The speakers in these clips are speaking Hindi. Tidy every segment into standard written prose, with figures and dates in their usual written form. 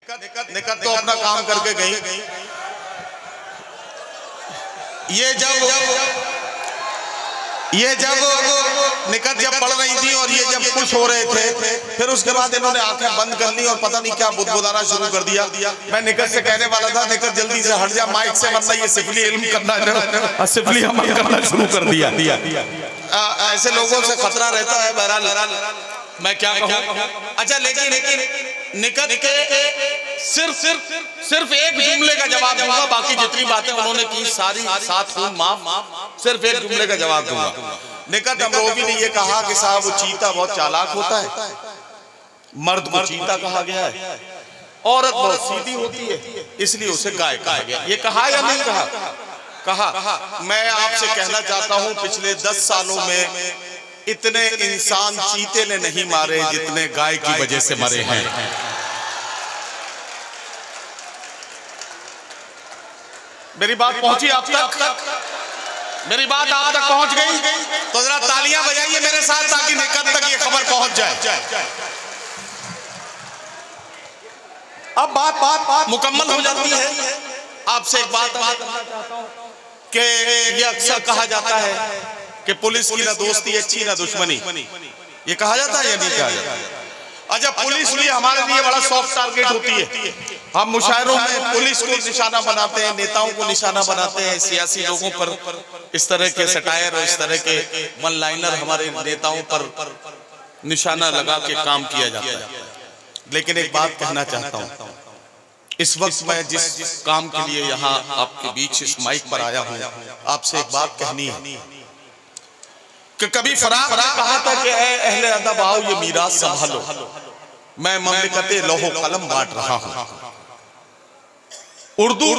निकट तो अपना काम करके गई। ये जब निकट जब पढ़ रही थी और ये जब खुश हो रहे थे, फिर उसके बाद इन्होंने आंखें बंद कर ली और पता नहीं क्या बुदबुदाना शुरू कर दिया। मैं निकट से कहने वाला था, निकट जल्दी से हट जा माइक से, वरना ये सिफली इल्म करना सिफली अमल करना शुरू कर दिया। ऐसे लोगों से खतरा रहता है। बहरहाल मैं क्या कहूँ। अच्छा, लेकिन निकट के सिर्फ एक जुमले का जवाब दूंगा, बाकी जितनी बातें उन्होंने की सारी साथ हूँ माफ, सिर्फ एक जुमले का जवाब दूंगा। निकट अमरोही ने यह कहा कि साहब वो चीता बहुत चालाक होता है, मर्द को चीता कहा गया है, औरत बहुत सीधी होती है इसलिए उसे गाय कहा गया। ये कहा या नहीं कहा? कहा। मैं आपसे कहना चाहता हूँ, पिछले 10 सालों में इतने इंसान चीते ने नहीं मारे जितने गाय की वजह से मरे हैं। मेरी बात पहुंची आप तक? मेरी बात आप तक पहुंच गई? तो जरा तालियां बजाइए मेरे साथ ताकि निकट तक ये खबर पहुंच जाए। अब बात मुकम्मल हो जाती है। आपसे एक बात कि ये अक्सर कहा जाता है कि पुलिस की ना दोस्ती अच्छी ना दुश्मनी, ये कहा जाता है या नहीं कहा जाता? अच्छा, पुलिस भी हमारे लिए बड़ा सॉफ्ट टारगेट होती है। हम मुशायरों में पुलिस को निशाना बनाते हैं, नेताओं को निशाना बनाते हैं, सियासी लोगों पर इस तरह के सटायर और इस तरह के वन लाइनर हमारे नेताओं पर निशाना लगा के काम किया जाता है। लेकिन एक बात कहना चाहता हूँ, इस वक्त मैं जिस काम के लिए यहाँ आपके बीच इस माइक पर आया हूँ, आपसे एक बात कहनी है कि कभी फराग कहा था कि अहले अदब आओ ये मीरास संभालो, मैं ममलिकते लोहो कलम बांट रहा हूँ। उर्दू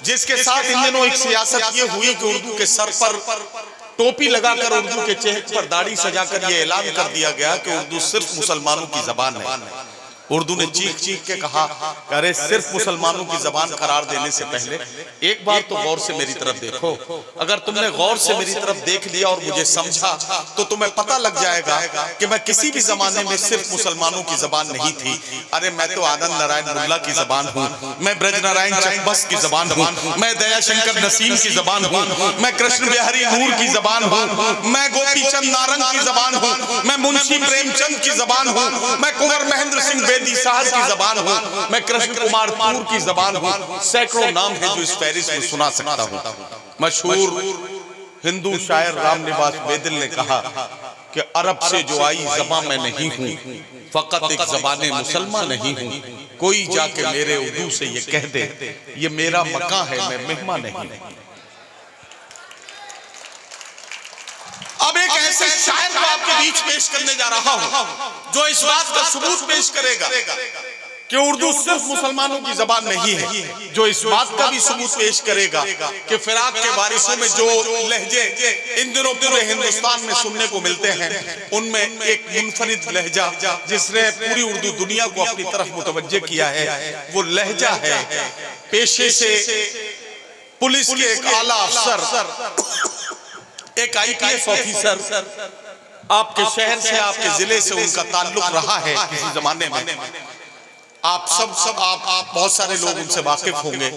जिसके साथ इन दिनों एक सियासत ये हुई कि उर्दू के सर पर टोपी लगाकर उर्दू के चेहरे पर दाढ़ी सजाकर ये ऐलान कर दिया गया कि उर्दू सिर्फ मुसलमानों की जबान है। उर्दू ने चीख के कहा, अरे सिर्फ मुसलमानों की जबान करार देने से पहले एक बार तो गौर से मेरी तरफ देखो। अगर तुमने गौर से मेरी तरफ देख लिया और मुझे समझा तो तुम्हें पता लग जाएगा कि मैं किसी भी जमाने में सिर्फ मुसलमानों की जबान नहीं थी। अरे मैं तो आनंद नारायण मुल्ला की जबान हूँ, मैं ब्रज नारायण चकबस की जबान हूँ, मैं दयाशंकर नसीम की जबान हूँ, मैं कृष्ण बिहारी नूर की जबान हूँ, मैं गोपी चंद नारंग की जबान हूँ, मैं मुंशी प्रेमचंद की जबान हूँ, मैं कुंवर महेंद्र सिंह बेदी साहब की जबान हूँ, मैं कृष्ण कुमार तूर की जबान हूँ। सैकड़ों नाम है जो इस फहरिस्त में सुना सकता हूँ। मशहूर हिंदू शायर रामनिवास बेदिल ने कहा कि अरब से जो आई ज़बां मैं नहीं हूँ, फकत एक ज़बाने मुसलमान नहीं हूँ। कोई जाके मेरे उर्दू से ये कह दे ये मेरा मकान है, मैं मेहमान नहीं हूँ। अब एक ऐसे शायर को आपके बीच पेश करने जा रहा हूं जो इस बात का सबूत पेश करेगा कि उर्दू सिर्फ मुसलमानों की जबान नहीं है, जो इस बात का भी सबूत पेश करेगा कि फिराक के वारिसों में जो लहजे इन दिनों पूरे हिंदुस्तान में सुनने को मिलते हैं, उनमें एक मुनफरिद लहजा जिसने पूरी उर्दू दुनिया को अपनी तरफ मुतवज्जे किया है, वो लहजा है पेशे से पुलिस के एक आला अफसर, एक IPS ऑफिसर, आपके शहर से आपके जिले से उनका ताल्लुक रहा है किसी जमाने में। आप बहुत सारे लोग उनसे वाकिफ होंगे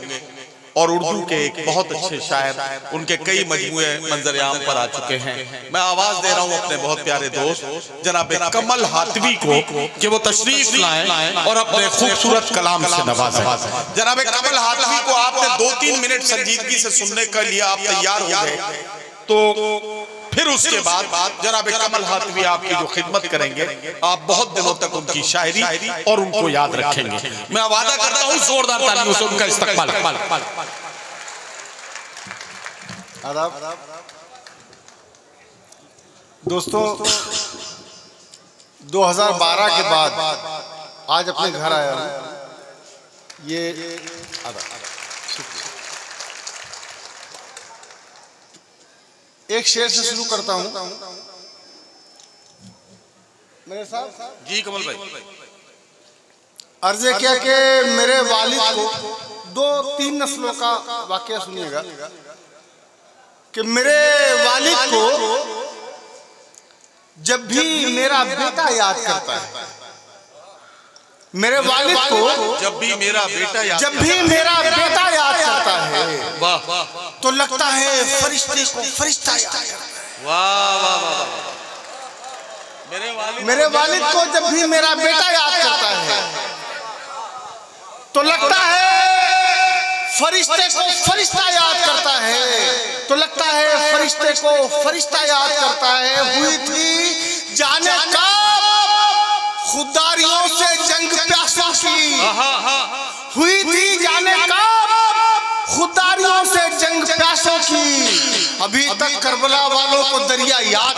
और उर्दू के एक बहुत अच्छे शायर, उनके कई मजमूए मंजर आम पर आ चुके हैं। मैं आवाज दे रहा हूं अपने बहुत प्यारे दोस्त जनाब कमल हातवी को कि वो तशरीफ लाएं और अपने खूबसूरत कलाम से नवाजें। जनाब कमल हातवी को आपने 2-3 मिनट संजीदगी से सुनने के लिए आप तैयार हो गए तो फिर उसके बाद जनाब कमल हातवी आपकी जो खिदमत करेंगे, आप बहुत दिनों तक उनकी शायरी और उनको याद रखेंगे। मैं वादा करता हूँ जोरदार तालियों से उनका इस्तकबाल। दोस्तों, 2012 के बाद आज अपने घर आया हूँ। ये एक शेर से शुरू करता हूं मेरे साथ। जी कमल भाई। अर्ज़े क्या कि मेरे वालिद को 2-3 नस्लों का वाकया सुनिएगा कि मेरे वालिद को जब भी मेरा बेटा याद करता है, मेरे वालिद को जब भी मेरा बेटा याद करता है, वाह, तो लगता है फरिश्ते को फरिश्ता याद करता है। वाह वाह वाह। मेरे वालिद को जब भी मेरा बेटा याद करता है, तो लगता है फरिश्ते को फरिश्ता याद करता है, तो लगता है फरिश्ते को फरिश्ता याद करता है। हुई थी जाने कब खुदारियों से जंग प्यासों की, हुई थी जाने कब खुदारियों से जंग प्यासों की, अभी तक करबला वालों को दरिया याद।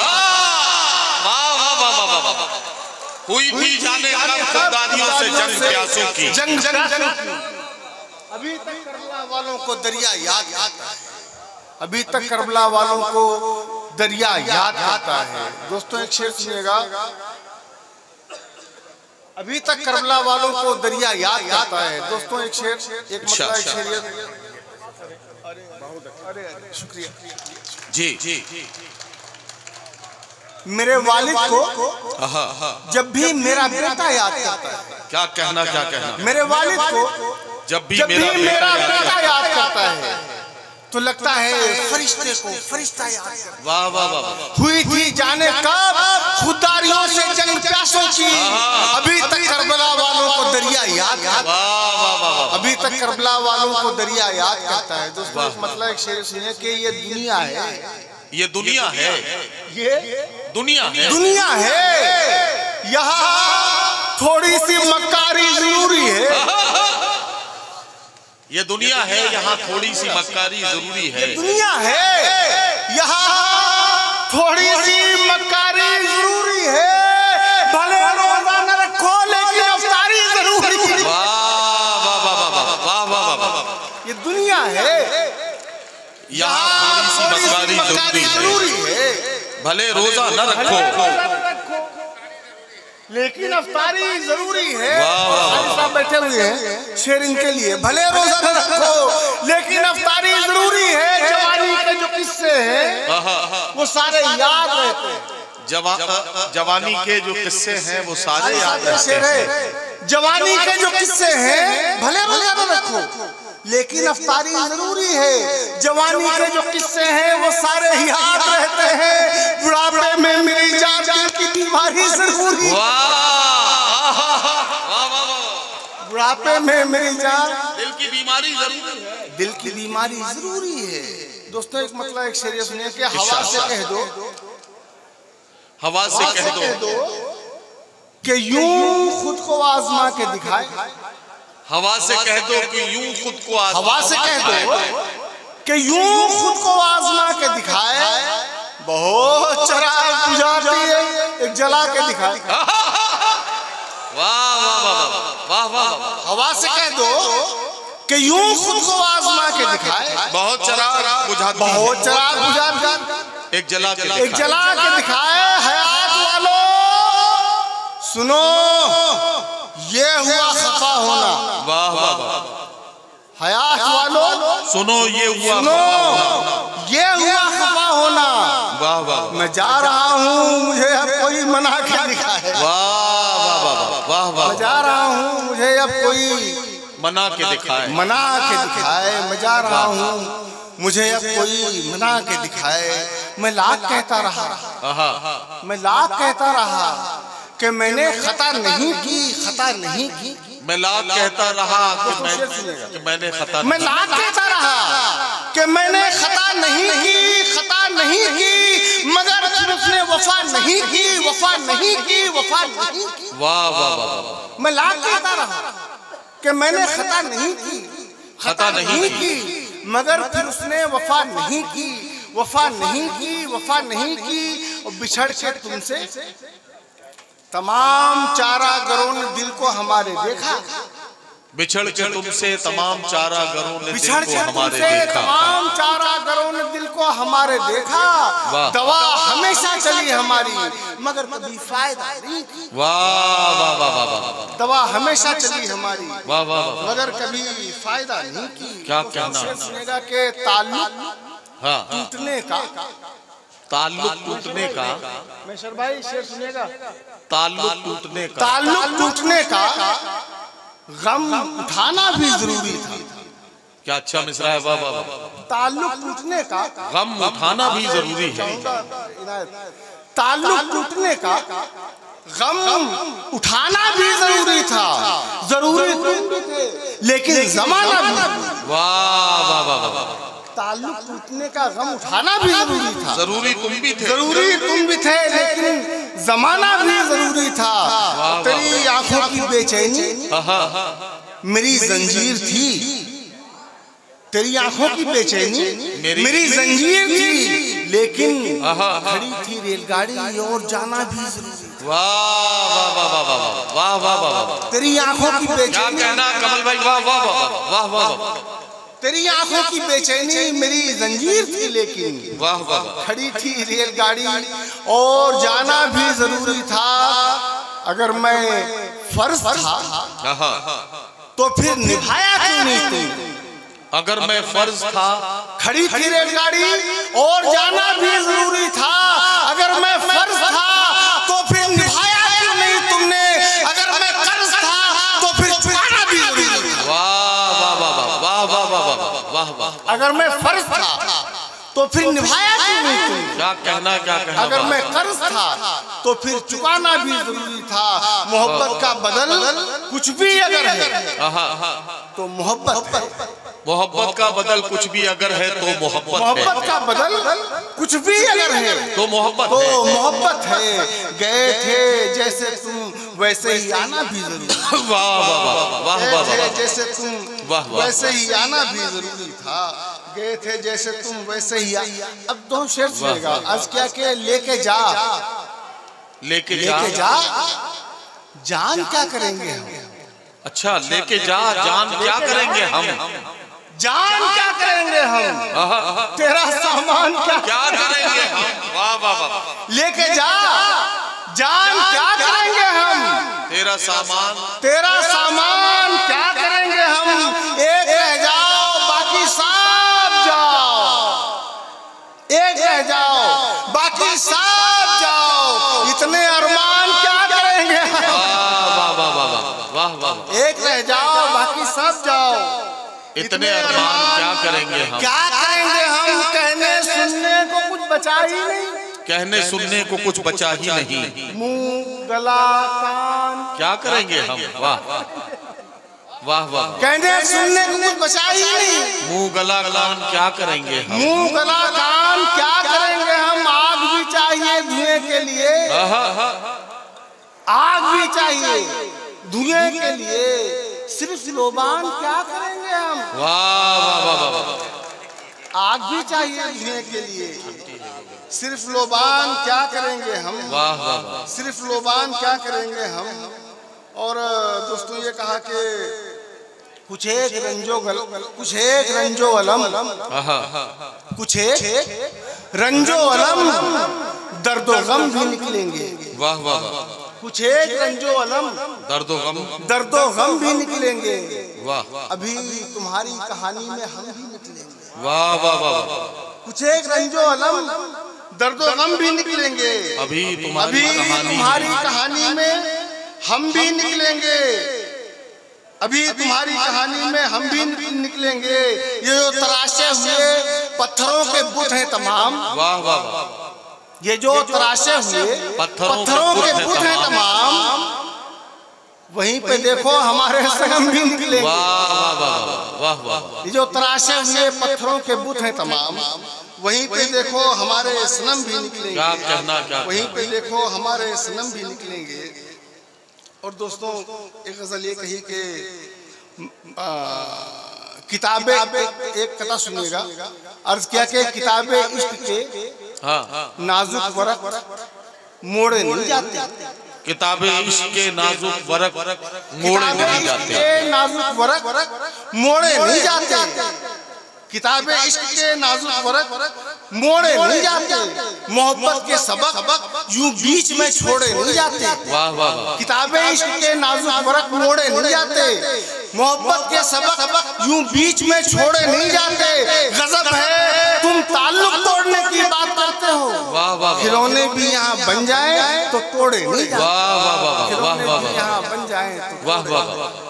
हुई थी जाने कब खुदारियों से जंग प्यासों की, जंग अभी तक करबला वालों को दरिया याद आता है, अभी तक करबला वालों को दरिया याद आता है। दोस्तों एक शेर सुनिएगा, अभी तक करबला वालों को दरिया याद आता है। दोस्तों एक शेर, एक मतलब एक शेर, अरे शुक्रिया जी। मेरे वालिद को जब भी मेरा बेटा याद करता है, क्या कहना, मेरे वालिद को जब भी मेरा बेटा याद करता है, तो लगता है फरिश्ते को फरिश्ता याद करता है। वाह वाह वाह। हुई थी जाने कब खुदारियों से जंग प्यासों की, अभी तक करबला वालों को दरिया याद करता है, अभी तक करबला वालों को दरिया याद करता है। दोस्तों मतलब एक शेर सुनिए कि ये दुनिया है, ये दुनिया है, ये दुनिया है, यहाँ थोड़ी सी मक्कारी जरूरी है, ये दुनिया है, यहाँ थोड़ी सी मक्कारी जरूरी है। दुनिया है, यहाँ थोड़ी सी मक्कारी जरूरी है, भले रोजा न रखो लेकिन अफ्तारी जरूरी है। वाह वाह वाह वाह वाह वाह। ये दुनिया है, यहाँ थोड़ी सी मक्कारी जरूरी है, भले रोजा न रखो लेकिन अफ्तारी जरूरी है। साहब बैठे हुए हैं, शेर इनके लिए, भले रोजा न रखो लेकिन अफ्तारी जरूरी है। जवानी के जो किस्से हैं वो सारे याद रहते हैं, जवानी के जो किस्से हैं वो सारे याद रहते हैं। जवानी के जो किस्से हैं भले रोजा न रखो लेकिन अफ्तारी जरूरी है, जवानी के जो किस्से हैं वो सारे याद रहते हैं। बुढ़ापे में मेरी जान दिल की बीमारी जरूरी है, बुढ़ापे में मेरी जान दिल की बीमारी जरूरी है, दिल की बीमारी जरूरी है। दोस्तों एक मतलब एक शेर सुनिए कि हवा से कह दो, हवा से कह दो कि यूं खुद को आजमा के दिखाए, हवा से कह दो कि यूं खुद को हवा से कह दो कि यूं खुद को आजमा के दिखाए, बहुत चराग बुझाती है एक जला के दिखाए। वाह वाह वाह वाह। हवा से कह दो कि यूं खुद को आजमा के दिखाए, बहुत चराग बुझाती, बहुत चराग बुझाती, एक जला के दिखाए। हयात वालों सुनो ये हुआ खफा होना, वाह वाह वाह। हयात वालों सुनो ये हुआ खफा होना, वाह वाह। मैं जा रहा हूँ मुझे अब कोई मना के दिखाए, वाह वाह वाह वाह वाह। मैं जा रहा हूँ मुझे अब कोई मना के दिखाए, मैं जा रहा हूँ मुझे अब कोई मना के दिखाए। मैं लाख कहता रहा कि मैंने खता नहीं की, मैं लाख कहता रहा कि मैंने खता, मैं लाख कहता रहा कि मैंने खता नहीं की, मगर फिर उसने वफा नहीं की। वाह वाह वाह। मैं लाख कहता रहा कि मैंने खता नहीं की, मगर फिर उसने वफा नहीं की, और बिछड़ के तुमसे तमाम चारागरों ने दिल को हमारे देखा, बिछड़ के तुमसे तमाम चारागरों ने बिछड़ के तुमसे तमाम चारागरों ने दिल को हमारे देखा। दवा हमेशा चली हमारी मगर कभी फायदा नहीं, वाह वाह वाह वाह। दवा हमेशा चली हमारी, वाह वाह, मगर कभी फायदा नहीं की। क्या कहना सुनेगा कि ताल्लुक टूटने का ताल्लुक टूटने का, मेशर भाई शेर सुनिएगा, ताल्लुक टूटने का, ताल्लुक टूटने का गम उठाना भी जरूरी था। क्या अच्छा मिसरा है, वाह वाह वाह। ताल्लुक टूटने का गम उठाना भी जरूरी है। ताल्लुक टूटने का गम उठाना भी जरूरी था, जरूरी थे लेकिन जमाना भी। वाह वाह वाह वाह। ताल्लुक टूटने का गम उठाना भी जरूरी था, जरूरी तुम भी थे, जरूरी तुम भी थे लेकिन जमाना भी जरूरी था। तेरी आंखों की बेचैनी मेरी जंजीर थी, तेरी आंखों की बेचैनी मेरी जंजीर थी, लेकिन खड़ी थी रेलगाड़ी और जाना भी जरूरी। वाह वाह वाह वाह वाह वाह वाह वाह। तेरी आंखों की बेचैनी, क्या कहना कमल भाई, वाह वाह वाह वाह वाह। तेरी आंखों की बेचैनी मेरी जंजीर थी, लेकिन वाह वाह खड़ी थी रेलगाड़ी और जाना भी जरूरी था। अगर मैं फर्ज था तो फिर निभाया क्यों नहीं तुम? अगर मैं फर्ज था, खड़ी थी रेलगाड़ी और जाना भी जरूरी था। अगर मैं फर्ज था तो फिर निभाया क्यों नहीं तुमने? अगर मैं कर्ज था तो फिर चुकाना भी जरूरी था। वाह वाह वाह वाह वाह वाह वाह वाह वाह। अगर मैं फर्ज था तो फिर निभाया क्यों नहीं तुमने? क्या कहना, क्या कहना। अगर मैं कर्ज था तो फिर चुकाना भी जरूरी था। मोहब्बत का बदल कुछ भी अगर है तो मोहब्बत है। मोहब्बत का बदल कुछ भी अगर है तो मोहब्बत है। मोहब्बत का बदल कुछ भी अगर है तो मोहब्बत तो है। मोहब्बत है। गए थे जैसे तुम वैसे ही आना भी जरूरी। वाह वाह वाह वाह वाह वाह। जैसे तुम वैसे ही आना भी जरूरी था। गए थे जैसे तुम वैसे ही। अब दो शेर सुनेगा। आज क्या के लेके जा, लेके जा, जान क्या करेंगे हम? अच्छा, लेके जा, जान क्या करेंगे हम? जान क्या करेंगे हम? तेरा सामान क्या करेंगे हम? वाह वाह वाह। लेके जा, जान क्या करेंगे हम? तेरा सामान क्या करेंगे हम? एक रह जाओ बाकी सब जाओ, एक रह जाओ बाकी सब जाओ। इतने अरमान क्या करेंगे हम? वाह वाह वाह वाह वाह। एक रह जाओ बाकी सब जाओ। इतने अरमान क्या करेंगे हम? क्या करेंगे हम? कहने सुनने को कुछ बचा ही नहीं, कहने सुनने को कुछ बचा ही नहीं। मुंह गला कान क्या करेंगे हम? वाह वाह वाह। कहने सुनने को कुछ बचा ही नहीं। मुंह गला कान क्या करेंगे हम? मुंह गला कान क्या करेंगे हम? आग भी चाहिए धुएं के लिए, आग भी चाहिए धुएं के लिए। सिर्फ लोबान क्या करेंगे हम? वाह वाह वाह वाह। आग भी चाहिए धुएं के लिए, सिर्फ लोबान क्या करेंगे हम? वाह वाह। सिर्फ लोबान क्या करेंगे हम? और दोस्तों ये कहा कि कुछ एक रंजो अलम, कुछ एक रंजो अलम दर्दो गम भी निकलेंगे। वाह वाह। कुछ एक रंजो अलम दर्दो गम भी निकलेंगे। वाह। अभी तुम्हारी कहानी में हम भी निकलेंगे। वाह वाह वाह। कुछ एक रंजो अलम दर्दो गम भी निकलेंगे। अभी तुम्हारी कहानी में हम भी निकलेंगे। अभी तुम्हारी कहानी में हम भी निकलेंगे। ये जो तराशे हुए पत्थरों के बुत हैं तमाम। वाह वाह। ये जो तराशे हुए पत्थरों के बुत हैं तमाम, वहीं पे देखो हमारे सनम भी निकलेंगे। वाह वाह वाह वाह। ये जो तराशे हुए पत्थरों के बुत हैं तमाम, वहीं पे देखो हमारे सनम भी निकलेंगे। क्या कहना, क्या वहीं पे देखो हमारे सनम भी निकलेंगे। और दोस्तों एक गजल ये कही कि किताबें, एक कथा सुनिएगा। अर्ज किया कि किताबें इश्क के नाजुक वरक मोड़े नहीं जाते। किताबें इश्क के नाजुक वरक मोड़े नहीं जाते। नाजुक वरक मोड़े नहीं जाते। किताबें इश्क के नाजुक फरक मोड़े नहीं जाते, मोहब्बत के सबक यूं बीच में छोड़े नहीं जाते। वाह वाह वाह। किताबें इश्क के नाजुक फरक मोड़े नहीं जाते, मोहब्बत के सबक यूं बीच में छोड़े नहीं जाते। गजब है तुम ताल्लुक तोड़ने की बात करते हो, वाह वाह। खिलौने भी यहाँ बन जाए तो तोड़े नहीं जाते। वाह वाह वाह वाह वाह वाह। यहाँ बन जाए तो वाह वाह वाह।